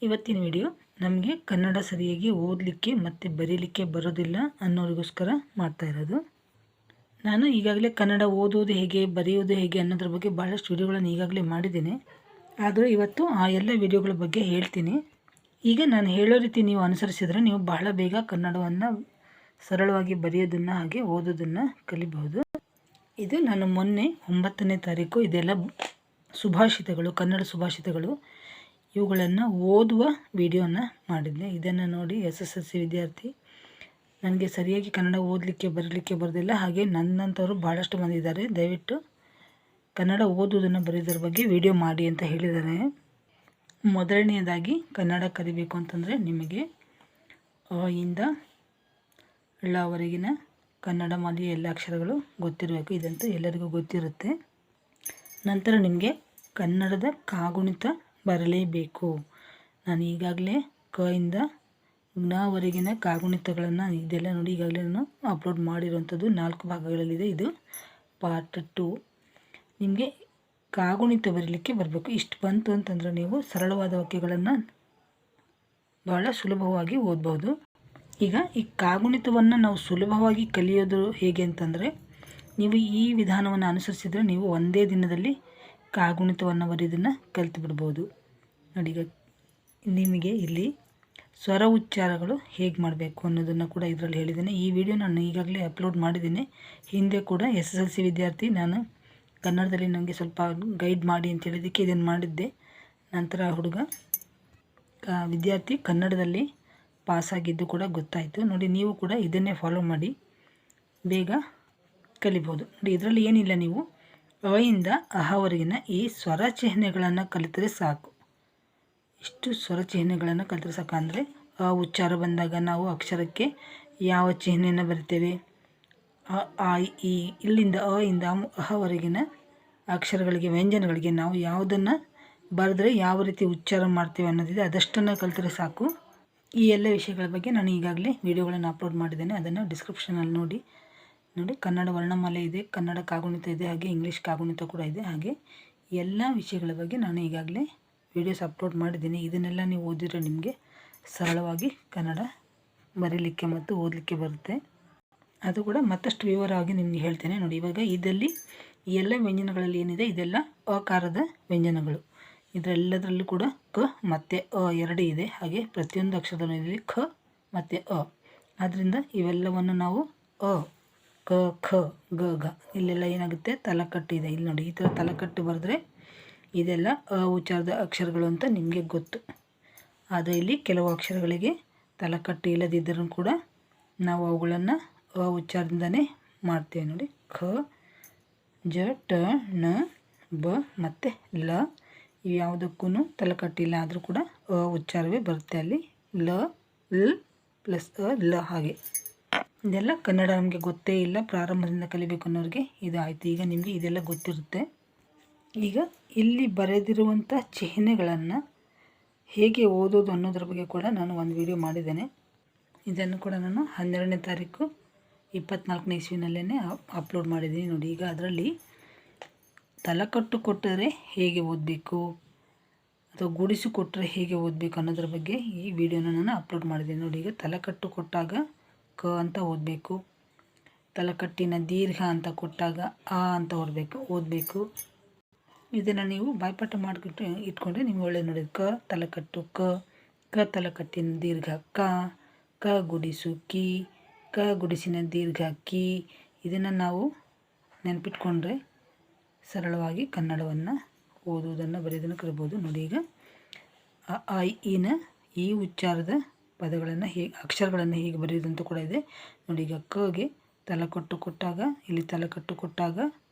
ಇವತ್ತಿನ ವಿಡಿಯೋ ನಮಗೆ ಕನ್ನಡ ಸರಿಯಾಗಿ ಓದಲಿಕ್ಕೆ ಮತ್ತು ಬರೀಲಿಕ್ಕೆ ಬರೋದಿಲ್ಲ ಅನ್ನೋರಿಗೋಸ್ಕರ ಮಾಡ್ತಾ ಇರೋದು. ನಾನು ಈಗಾಗಲೇ ಕನ್ನಡ ಓದೋದು ಹೇಗೆ ಬರೆಯೋದು ಹೇಗೆ ಅನ್ನೋದ್ರ ಬಗ್ಗೆ ಭಾಳಷ್ಟು ವಿಡಿಯೋಗಳನ್ನು ಈಗಾಗಲೇ ಮಾಡಿದ್ದೀನಿ. ಆದರೂ ಇವತ್ತು ಆ ಎಲ್ಲ ವಿಡಿಯೋಗಳ ಬಗ್ಗೆ ಹೇಳ್ತೀನಿ. ಈಗ ನಾನು ಹೇಳೋ ರೀತಿ ನೀವು ಅನುಸರಿಸಿದರೆ ನೀವು ಬಹಳ ಬೇಗ ಕನ್ನಡವನ್ನು ಸರಳವಾಗಿ ಬರೆಯೋದನ್ನು ಹಾಗೆ ಓದೋದನ್ನು ಕಲಿಬಹುದು. ಇದು ನಾನು ಮೊನ್ನೆ 9ನೇ ತಾರೀಕು ಇದೆಲ್ಲ ಸುಭಾಷಿತಗಳು, ಕನ್ನಡ ಸುಭಾಷಿತಗಳು ಇವುಗಳನ್ನು ಓದುವ ವಿಡಿಯೋನ ಮಾಡಿದ್ದೆ. ಇದನ್ನು ನೋಡಿ SSLC ವಿದ್ಯಾರ್ಥಿ ನನಗೆ ಸರಿಯಾಗಿ ಕನ್ನಡ ಓದಲಿಕ್ಕೆ ಬರಲಿಕ್ಕೆ ಬರೋದಿಲ್ಲ, ಹಾಗೆ ನನ್ನಂಥವ್ರು ಭಾಳಷ್ಟು ಮಂದಿ ಇದ್ದಾರೆ, ದಯವಿಟ್ಟು ಕನ್ನಡ ಓದುವುದನ್ನು ಬರೆಯೋದ್ರ ಬಗ್ಗೆ ವಿಡಿಯೋ ಮಾಡಿ ಅಂತ ಹೇಳಿದ್ದಾರೆ. ಮೊದಲನೆಯದಾಗಿ ಕನ್ನಡ ಕಲಿಬೇಕು ಅಂತಂದರೆ ನಿಮಗೆ ಅ ಇಂದ ಳವರೆಗಿನ ಕನ್ನಡ ಮಾಲೆಯ ಎಲ್ಲ ಅಕ್ಷರಗಳು ಗೊತ್ತಿರಬೇಕು. ಇದಂತೂ ಎಲ್ಲರಿಗೂ ಗೊತ್ತಿರುತ್ತೆ. ನಂತರ ನಿಮಗೆ ಕನ್ನಡದ ಕಾಗುಣಿತ ಬರಲೇಬೇಕು. ನಾನು ಈಗಾಗಲೇ ಕ ಇಂದ ಜ್ಞವರೆಗಿನ ಕಾಗುಣಿತಗಳನ್ನು ಇದೆಲ್ಲ ನೋಡಿ ಈಗಾಗಲೇ ನಾನು ಅಪ್ಲೋಡ್ ಮಾಡಿರುವಂಥದ್ದು 4 ಭಾಗಗಳಲ್ಲಿದೆ. ಇದು ಪಾರ್ಟ್ 2. ನಿಮಗೆ ಕಾಗುಣಿತ ಬರಲಿಕ್ಕೆ ಬರಬೇಕು. ಇಷ್ಟು ಬಂತು ಅಂತಂದರೆ ನೀವು ಸರಳವಾದ ವಾಕ್ಯಗಳನ್ನು ಭಾಳ ಸುಲಭವಾಗಿ ಓದ್ಬೋದು. ಈಗ ಈ ಕಾಗುಣಿತವನ್ನು ನಾವು ಸುಲಭವಾಗಿ ಕಲಿಯೋದು ಹೇಗೆ ಅಂತಂದರೆ, ನೀವು ಈ ವಿಧಾನವನ್ನು ಅನುಸರಿಸಿದರೆ ನೀವು ಒಂದೇ ದಿನದಲ್ಲಿ ಕಾಗುಣಿತವನ್ನು ಬರೆಯೋದನ್ನು ಕಲಿತು ಬಿಡ್ಬೋದು. ನೋಡಿ, ಈಗ ನಿಮಗೆ ಇಲ್ಲಿ ಸ್ವರ ಉಚ್ಚಾರಗಳು ಹೇಗೆ ಮಾಡಬೇಕು ಅನ್ನೋದನ್ನು ಕೂಡ ಇದರಲ್ಲಿ ಹೇಳಿದ್ದೇನೆ. ಈ ವಿಡಿಯೋ ನಾನು ಈಗಾಗಲೇ ಅಪ್ಲೋಡ್ ಮಾಡಿದ್ದೀನಿ. ಹಿಂದೆ ಕೂಡ SSLC ವಿದ್ಯಾರ್ಥಿ ನಾನು ಕನ್ನಡದಲ್ಲಿ ನನಗೆ ಸ್ವಲ್ಪ ಗೈಡ್ ಮಾಡಿ ಅಂತ ಹೇಳಿದ್ದಕ್ಕೆ ಇದನ್ನು ಮಾಡಿದ್ದೆ. ನಂತರ ಹುಡುಗ ವಿದ್ಯಾರ್ಥಿ ಕನ್ನಡದಲ್ಲಿ ಪಾಸಾಗಿದ್ದು ಕೂಡ ಗೊತ್ತಾಯಿತು. ನೋಡಿ, ನೀವು ಕೂಡ ಇದನ್ನೇ ಫಾಲೋ ಮಾಡಿ ಬೇಗ ಕಲಿಬೋದು. ನೋಡಿ, ಇದರಲ್ಲಿ ಏನಿಲ್ಲ, ನೀವು ಅ ಇಂದ ಅಹವರೆಗಿನ ಈ ಸ್ವರ ಚಿಹ್ನೆಗಳನ್ನು ಕಲಿತರೆ ಸಾಕು. ಇಷ್ಟು ಸ್ವರ ಚಿಹ್ನೆಗಳನ್ನು ಕಲಿತರೆ ಸಾಕು. ಅಂದರೆ ಅ ಉಚ್ಚಾರ ಬಂದಾಗ ನಾವು ಅಕ್ಷರಕ್ಕೆ ಯಾವ ಚಿಹ್ನೆಯನ್ನು ಬರಿತೇವೆ, ಅ ಆ ಇ, ಇಲ್ಲಿಂದ ಅ ಇಂದ ಅಹವರೆಗಿನ ಅಕ್ಷರಗಳಿಗೆ ವ್ಯಂಜನಗಳಿಗೆ ನಾವು ಯಾವುದನ್ನು ಬರೆದ್ರೆ ಯಾವ ರೀತಿ ಉಚ್ಚಾರ ಮಾಡ್ತೇವೆ ಅನ್ನೋದಿದೆ, ಅದಷ್ಟನ್ನು ಕಲಿತರೆ ಸಾಕು. ಈ ಎಲ್ಲ ವಿಷಯಗಳ ಬಗ್ಗೆ ನಾನು ಈಗಾಗಲೇ ವಿಡಿಯೋಗಳನ್ನು ಅಪ್ಲೋಡ್ ಮಾಡಿದ್ದೇನೆ. ಅದನ್ನು ಡಿಸ್ಕ್ರಿಪ್ಷನಲ್ಲಿ ನೋಡಿ. ಕನ್ನಡ ವರ್ಣಮಾಲೆ ಇದೆ, ಕನ್ನಡ ಕಾಗುಣಿತ ಇದೆ, ಹಾಗೆ ಇಂಗ್ಲೀಷ್ ಕಾಗುಣಿತ ಕೂಡ ಇದೆ. ಹಾಗೆ ಎಲ್ಲ ವಿಷಯಗಳ ಬಗ್ಗೆ ನಾನು ಈಗಾಗಲೇ ವಿಡಿಯೋಸ್ ಅಪ್ಲೋಡ್ ಮಾಡಿದ್ದೀನಿ. ಇದನ್ನೆಲ್ಲ ನೀವು ಓದಿದರೆ ನಿಮಗೆ ಸರಳವಾಗಿ ಕನ್ನಡ ಬರೀಲಿಕ್ಕೆ ಮತ್ತು ಓದಲಿಕ್ಕೆ ಬರುತ್ತೆ. ಅದು ಕೂಡ ಮತ್ತಷ್ಟು ವಿವರವಾಗಿ ನಿಮಗೆ ಹೇಳ್ತೇನೆ. ನೋಡಿ, ಇವಾಗ ಇದರಲ್ಲಿ ಈ ಎಲ್ಲ ವ್ಯಂಜನಗಳಲ್ಲಿ ಏನಿದೆ ಇದೆಲ್ಲ ಅಕಾರದ ವ್ಯಂಜನಗಳು. ಇದರೆಲ್ಲದರಲ್ಲೂ ಕೂಡ ಕ ಮತ್ತು ಅ ಎರಡೂ ಇದೆ. ಹಾಗೆ ಪ್ರತಿಯೊಂದು ಅಕ್ಷರದಲ್ಲಿ ಖ ಮತ್ತು ಅ. ಆದ್ದರಿಂದ ಇವೆಲ್ಲವನ್ನು ನಾವು ಅ, ಕ, ಖ, ಗ, ಘ ಇಲ್ಲೆಲ್ಲ ಏನಾಗುತ್ತೆ ತಲಕಟ್ಟು ಇದೆ. ಇಲ್ಲಿ ನೋಡಿ, ಈ ಥರ ತಲಕಟ್ಟು ಬರೆದ್ರೆ ಇದೆಲ್ಲ ಅ ಉಚ್ಚಾರದ ಅಕ್ಷರಗಳು ಅಂತ ನಿಮಗೆ ಗೊತ್ತು. ಆದರೆ ಇಲ್ಲಿ ಕೆಲವು ಅಕ್ಷರಗಳಿಗೆ ತಲಕಟ್ಟು ಇಲ್ಲದಿದ್ದರೂ ಕೂಡ ನಾವು ಅವುಗಳನ್ನು ಅ ಉಚ್ಚಾರದಿಂದನೇ ಮಾಡ್ತೇವೆ. ನೋಡಿ, ಖ, ಜ, ಟ, ಣ, ಬ ಮತ್ತು ಲ ಇವು ಯಾವುದಕ್ಕೂ ತಲಕಟ್ಟಿಲ್ಲ, ಆದರೂ ಕೂಡ ಅ ಉಚ್ಚಾರವೇ ಬರುತ್ತೆ. ಅಲ್ಲಿ ಲ, ಲ್ ಪ್ಲಸ್ ಅ, ಲ ಹಾಗೆ ಇದೆಲ್ಲ ಕನ್ನಡ ನಮಗೆ ಗೊತ್ತೇ ಇಲ್ಲ, ಪ್ರಾರಂಭದಿಂದ ಕಲಿಬೇಕು ಅನ್ನೋರಿಗೆ ಇದು ಆಯಿತು. ಈಗ ನಿಮಗೆ ಇದೆಲ್ಲ ಗೊತ್ತಿರುತ್ತೆ. ಈಗ ಇಲ್ಲಿ ಬರೆದಿರುವಂಥ ಚಿಹ್ನೆಗಳನ್ನು ಹೇಗೆ ಓದೋದು ಅನ್ನೋದ್ರ ಬಗ್ಗೆ ಕೂಡ ನಾನು ಒಂದು ವಿಡಿಯೋ ಮಾಡಿದ್ದೇನೆ. ಇದನ್ನು ಕೂಡ ನಾನು 12ನೇ ತಾರೀಕು 24ನೇ ಇಸ್ವಿನಲ್ಲೇ ಅಪ್ಲೋಡ್ ಮಾಡಿದ್ದೀನಿ. ನೋಡಿ, ಈಗ ಅದರಲ್ಲಿ ತಲಕಟ್ಟು ಕೊಟ್ಟರೆ ಹೇಗೆ ಓದಬೇಕು ಅಥವಾ ಗುಡಿಸು ಕೊಟ್ಟರೆ ಹೇಗೆ ಓದಬೇಕು ಅನ್ನೋದ್ರ ಬಗ್ಗೆ ಈ ವಿಡಿಯೋನ ನಾನು ಅಪ್ಲೋಡ್ ಮಾಡಿದ್ದೀನಿ. ನೋಡಿ, ಈಗ ತಲಕಟ್ಟು ಕೊಟ್ಟಾಗ ಕ ಅಂತ ಓದಬೇಕು, ತಲಕಟ್ಟಿನ ದೀರ್ಘ ಅಂತ ಕೊಟ್ಟಾಗ ಆ ಅಂತ ಓದಬೇಕು. ಇದನ್ನು ನೀವು ಬಾಯ್ಪಾಠ ಮಾಡಿಬಿಟ್ಟು ಇಟ್ಕೊಂಡ್ರೆ ನಿಮ್ಗೆ ಒಳ್ಳೆಯದು. ನೋಡಿ, ಕ ತಲಕಟ್ಟು ಕ ತಲಕಟ್ಟಿನ ದೀರ್ಘ ಕ ಗುಡಿಸು ಕಿ, ಕ ಗುಡಿಸಿನ ದೀರ್ಘ ಕಿ. ಇದನ್ನು ನಾವು ನೆನಪಿಟ್ಕೊಂಡ್ರೆ ಸರಳವಾಗಿ ಕನ್ನಡವನ್ನು ಓದುವುದನ್ನು ಬರೆಯೋದನ್ನು ಕಲಿಬೋದು. ನೋಡಿ, ಈಗ ಅ ಇನ ಈ ಉಚ್ಚಾರದ ಪದಗಳನ್ನು ಅಕ್ಷರಗಳನ್ನು ಹೇಗೆ ಬರೆಯೋದಂತ ಕೂಡ ಇದೆ. ನೋಡಿ, ಈಗ ಕಗೆ ತಲಕಟ್ಟು ಕೊಟ್ಟಾಗ ಇಲ್ಲಿ ತಲಕಟ್ಟು ಕೊಟ್ಟಾಗ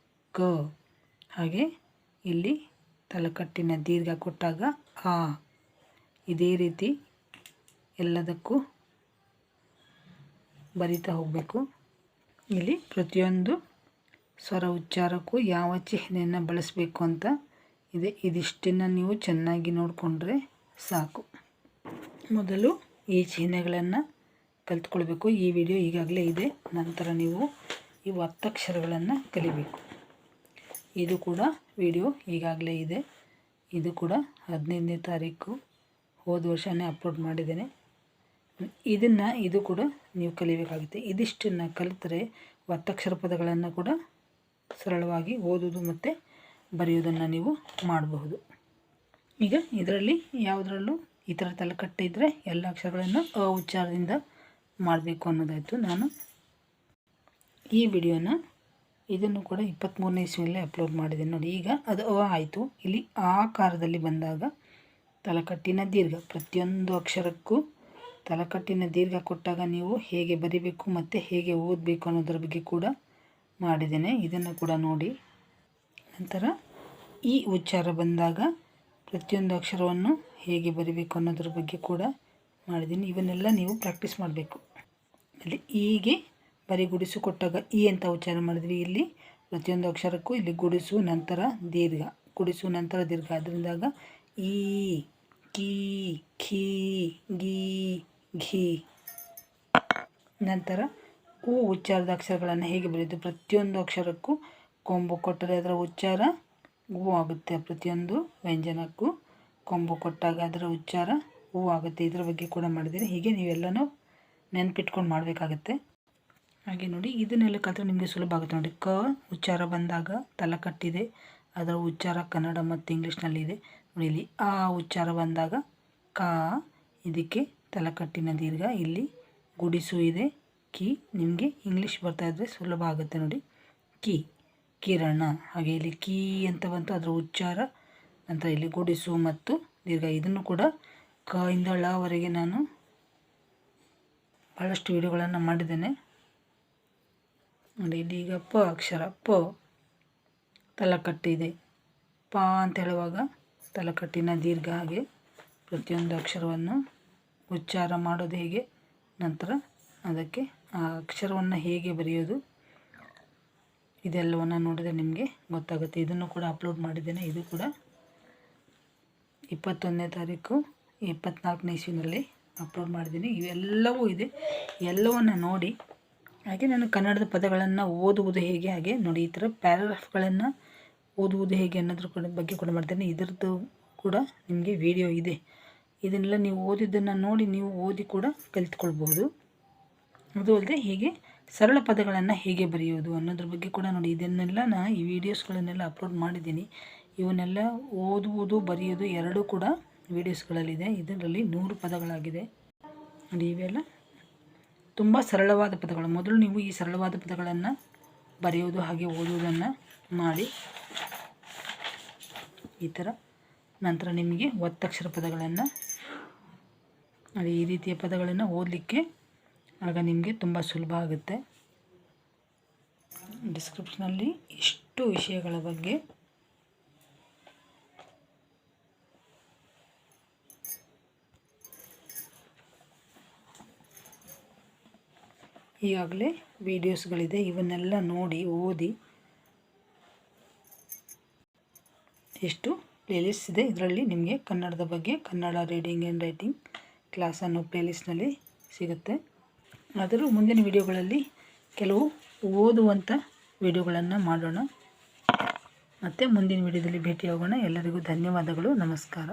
ಕ, ಹಾಗೆ ಇಲ್ಲಿ ತಲಕಟ್ಟಿನ ದೀರ್ಘ ಕೊಟ್ಟಾಗ ಆ. ಇದೇ ರೀತಿ ಎಲ್ಲದಕ್ಕೂ ಬರಿತಾ ಹೋಗಬೇಕು. ಇಲ್ಲಿ ಪ್ರತಿಯೊಂದು ಸ್ವರ ಉಚ್ಚಾರಕ್ಕೂ ಯಾವ ಚಿಹ್ನೆಯನ್ನು ಬಳಸಬೇಕು ಅಂತ ಇದೆ. ಇದಿಷ್ಟನ್ನು ನೀವು ಚೆನ್ನಾಗಿ ನೋಡಿಕೊಂಡ್ರೆ ಸಾಕು. ಮೊದಲು ಈ ಚಿಹ್ನೆಗಳನ್ನು ಕಲಿತ್ಕೊಳ್ಬೇಕು. ಈ ವಿಡಿಯೋ ಈಗಾಗಲೇ ಇದೆ. ನಂತರ ನೀವು ಈ ಒತ್ತಕ್ಷರಗಳನ್ನು ಕಲಿಬೇಕು. ಇದು ಕೂಡ ವಿಡಿಯೋ ಈಗಾಗಲೇ ಇದೆ. ಇದು ಕೂಡ 15ನೇ ತಾರೀಕು ಹೋದ ವರ್ಷವೇ ಅಪ್ಲೋಡ್ ಮಾಡಿದ್ದೇನೆ. ಇದು ಕೂಡ ನೀವು ಕಲಿಬೇಕಾಗುತ್ತೆ. ಇದಿಷ್ಟನ್ನು ಕಲಿತರೆ ಒತ್ತಕ್ಷರ ಪದಗಳನ್ನು ಕೂಡ ಸರಳವಾಗಿ ಓದೋದು ಮತ್ತು ಬರೆಯೋದನ್ನು ನೀವು ಮಾಡಬಹುದು. ಈಗ ಇದರಲ್ಲಿ ಯಾವುದರಲ್ಲೂ ಈ ಥರ ತಲೆಕಟ್ಟು ಇದ್ದರೆ ಎಲ್ಲ ಅಕ್ಷರಗಳನ್ನು ಉಚ್ಚಾರದಿಂದ ಮಾಡಬೇಕು ಅನ್ನೋದಾಯಿತು. ನಾನು ಈ ವಿಡಿಯೋನ ಇದನ್ನು ಕೂಡ 23ನೇ ಇಸ್ವಿಯಲ್ಲೇ ಅಪ್ಲೋಡ್ ಮಾಡಿದ್ದೇನೆ ನೋಡಿ. ಈಗ ಅದು ಆಯಿತು. ಇಲ್ಲಿ ಆಕಾರದಲ್ಲಿ ಬಂದಾಗ ತಲೆಕಟ್ಟಿನ ದೀರ್ಘ, ಪ್ರತಿಯೊಂದು ಅಕ್ಷರಕ್ಕೂ ತಲೆಕಟ್ಟಿನ ದೀರ್ಘ ಕೊಟ್ಟಾಗ ನೀವು ಹೇಗೆ ಬರಿಬೇಕು ಮತ್ತು ಹೇಗೆ ಓದಬೇಕು ಅನ್ನೋದ್ರ ಬಗ್ಗೆ ಕೂಡ ಮಾಡಿದ್ದೇನೆ. ಇದನ್ನು ಕೂಡ ನೋಡಿ. ನಂತರ ಈ ಉಚ್ಚಾರ ಬಂದಾಗ ಪ್ರತಿಯೊಂದು ಅಕ್ಷರವನ್ನು ಹೇಗೆ ಬರಿಬೇಕು ಅನ್ನೋದ್ರ ಬಗ್ಗೆ ಕೂಡ ಮಾಡಿದ್ದೀನಿ. ಇವನ್ನೆಲ್ಲ ನೀವು ಪ್ರಾಕ್ಟೀಸ್ ಮಾಡಬೇಕು. ಇಲ್ಲಿ ಹೀಗೆ ಬರೀ ಗುಡಿಸು ಕೊಟ್ಟಾಗ ಈ ಅಂತ ಉಚ್ಚಾರ ಮಾಡಿದ್ವಿ. ಇಲ್ಲಿ ಪ್ರತಿಯೊಂದು ಅಕ್ಷರಕ್ಕೂ ಇಲ್ಲಿ ಗುಡಿಸು ನಂತರ ದೀರ್ಘ, ಗುಡಿಸು ನಂತರ ದೀರ್ಘ. ಅದರಿಂದಾಗ ಈ, ಕೀ, ಖೀ, ಗೀ, ಘಿ. ನಂತರ ಉ ಉಚ್ಚಾರದ ಅಕ್ಷರಗಳನ್ನು ಹೇಗೆ ಬರೆಯೋದು, ಪ್ರತಿಯೊಂದು ಅಕ್ಷರಕ್ಕೂ ಕೊಂಬು ಕೊಟ್ಟರೆ ಅದರ ಉಚ್ಚಾರ ಹೂ ಆಗುತ್ತೆ. ಪ್ರತಿಯೊಂದು ವ್ಯಂಜನಕ್ಕೂ ಕೊಂಬು ಕೊಟ್ಟಾಗ ಅದರ ಉಚ್ಚಾರ ಹೂ ಆಗುತ್ತೆ. ಇದರ ಬಗ್ಗೆ ಕೂಡ ಮಾಡಿದ್ದೀರಿ. ಹೀಗೆ ನೀವೆಲ್ಲನೂ ನೆನಪಿಟ್ಕೊಂಡು ಮಾಡಬೇಕಾಗತ್ತೆ. ಹಾಗೆ ನೋಡಿ, ಇದನ್ನೆಲ್ಲ ಕಲಿತ್ರೆ ನಿಮಗೆ ಸುಲಭ ಆಗುತ್ತೆ ನೋಡಿ. ಕ ಉಚ್ಚಾರ ಬಂದಾಗ ತಲೆಕಟ್ಟಿದೆ, ಅದರ ಉಚ್ಚಾರ ಕನ್ನಡ ಮತ್ತು ಇಂಗ್ಲೀಷ್ನಲ್ಲಿದೆ ನೋಡಿ. ಇಲ್ಲಿ ಆ ಉಚ್ಚಾರ ಬಂದಾಗ ಕಾ, ಇದಕ್ಕೆ ತಲೆಕಟ್ಟಿನ ದೀರ್ಘ, ಇಲ್ಲಿ ಗುಡಿಸು ಇದೆ, ಕಿ. ನಿಮಗೆ ಇಂಗ್ಲೀಷ್ ಬರ್ತಾಯಿದ್ರೆ ಸುಲಭ ಆಗುತ್ತೆ ನೋಡಿ. ಕಿ, ಕಿರಣ. ಹಾಗೆ ಇಲ್ಲಿ ಕೀ ಅಂತ ಬಂತು, ಅದರ ಉಚ್ಚಾರ. ನಂತರ ಇಲ್ಲಿ ಗುಡಿಸು ಮತ್ತು ದೀರ್ಘ. ಇದನ್ನು ಕೂಡ ಕ ಇಂದ ಳವರೆಗೆ ನಾನು ಭಾಳಷ್ಟು ವಿಡಿಯೋಗಳನ್ನು ಮಾಡಿದ್ದೇನೆ ನೋಡಿ. ಇಲ್ಲಿ ಈಗ ಪ ಅಕ್ಷರ, ಪ ತಲೆಕಟ್ಟಿದೆ. ಪ ಅಂತ ಹೇಳುವಾಗ ತಲೆಕಟ್ಟಿನ ದೀರ್ಘ. ಹಾಗೆ ಪ್ರತಿಯೊಂದು ಅಕ್ಷರವನ್ನು ಉಚ್ಚಾರ ಮಾಡೋದು ಹೇಗೆ, ನಂತರ ಅದಕ್ಕೆ ಆ ಅಕ್ಷರವನ್ನು ಹೇಗೆ ಬರೆಯೋದು, ಇದೆಲ್ಲವನ್ನು ನೋಡಿದರೆ ನಿಮಗೆ ಗೊತ್ತಾಗುತ್ತೆ. ಇದನ್ನು ಕೂಡ ಅಪ್ಲೋಡ್ ಮಾಡಿದ್ದೇನೆ. ಇದು ಕೂಡ 21ನೇ ತಾರೀಕು 24ನೇ ಇಸ್ವಿನಲ್ಲಿ ಅಪ್ಲೋಡ್ ಮಾಡಿದ್ದೀನಿ. ಇವೆಲ್ಲವೂ ಇದೆ, ಎಲ್ಲವನ್ನು ನೋಡಿ. ಹಾಗೆ ನಾನು ಕನ್ನಡದ ಪದಗಳನ್ನು ಓದುವುದು ಹೇಗೆ, ಹಾಗೆ ನೋಡಿ ಈ ಥರ ಪ್ಯಾರಾಗ್ರಾಫ್ಗಳನ್ನು ಓದುವುದು ಹೇಗೆ ಅನ್ನೋದ್ರ ಬಗ್ಗೆ ಕೂಡ ಮಾಡ್ತೇನೆ. ಇದರದ್ದು ಕೂಡ ನಿಮಗೆ ವಿಡಿಯೋ ಇದೆ. ಇದನ್ನೆಲ್ಲ ನೀವು ಓದಿದ್ದನ್ನು ನೋಡಿ ನೀವು ಓದಿ ಕೂಡ ಕಲಿತ್ಕೊಳ್ಬೋದು. ಅದು ಅಲ್ಲದೆ ಹೀಗೆ ಸರಳ ಪದಗಳನ್ನು ಹೇಗೆ ಬರೆಯೋದು ಅನ್ನೋದ್ರ ಬಗ್ಗೆ ಕೂಡ ನೋಡಿ. ಇದನ್ನೆಲ್ಲ ನಾನು ಈ ವಿಡಿಯೋಸ್ಗಳನ್ನೆಲ್ಲ ಅಪ್ಲೋಡ್ ಮಾಡಿದ್ದೀನಿ. ಇವನ್ನೆಲ್ಲ ಓದುವುದು ಬರೆಯೋದು ಎರಡೂ ಕೂಡ ವಿಡಿಯೋಸ್ಗಳಲ್ಲಿದೆ. ಇದರಲ್ಲಿ 100 ಪದಗಳಾಗಿದೆ ನೋಡಿ. ಇವೆಲ್ಲ ತುಂಬ ಸರಳವಾದ ಪದಗಳು. ಮೊದಲು ನೀವು ಈ ಸರಳವಾದ ಪದಗಳನ್ನು ಬರೆಯೋದು ಹಾಗೆ ಓದುವುದನ್ನು ಮಾಡಿ ಈ ಥರ. ನಂತರ ನಿಮಗೆ ಒತ್ತಕ್ಷರ ಪದಗಳನ್ನು ಈ ರೀತಿಯ ಪದಗಳನ್ನು ಓದಲಿಕ್ಕೆ ಆಗ ನಿಮಗೆ ತುಂಬ ಸುಲಭ ಆಗುತ್ತೆ. ಡಿಸ್ಕ್ರಿಪ್ಷನಲ್ಲಿ ಇಷ್ಟು ವಿಷಯಗಳ ಬಗ್ಗೆ ಈಗಾಗಲೇ ವಿಡಿಯೋಸ್ಗಳಿದೆ. ಇವನ್ನೆಲ್ಲ ನೋಡಿ ಓದಿ. ಎಷ್ಟು ಪ್ಲೇಲಿಸ್ಟ್ ಇದೆ ಇದರಲ್ಲಿ ನಿಮಗೆ ಕನ್ನಡದ ಬಗ್ಗೆ, Kannada reading and writing class ಅನ್ನೋ ಪ್ಲೇಲಿಸ್ಟ್ನಲ್ಲಿ ಸಿಗುತ್ತೆ. ಆದರೂ ಮುಂದಿನ ವಿಡಿಯೋಗಳಲ್ಲಿ ಕೆಲವು ಓದುವಂಥ ವಿಡಿಯೋಗಳನ್ನು ಮಾಡೋಣ. ಮತ್ತು ಮುಂದಿನ ವಿಡಿಯೋದಲ್ಲಿ ಭೇಟಿಯಾಗೋಣ. ಎಲ್ಲರಿಗೂ ಧನ್ಯವಾದಗಳು. ನಮಸ್ಕಾರ.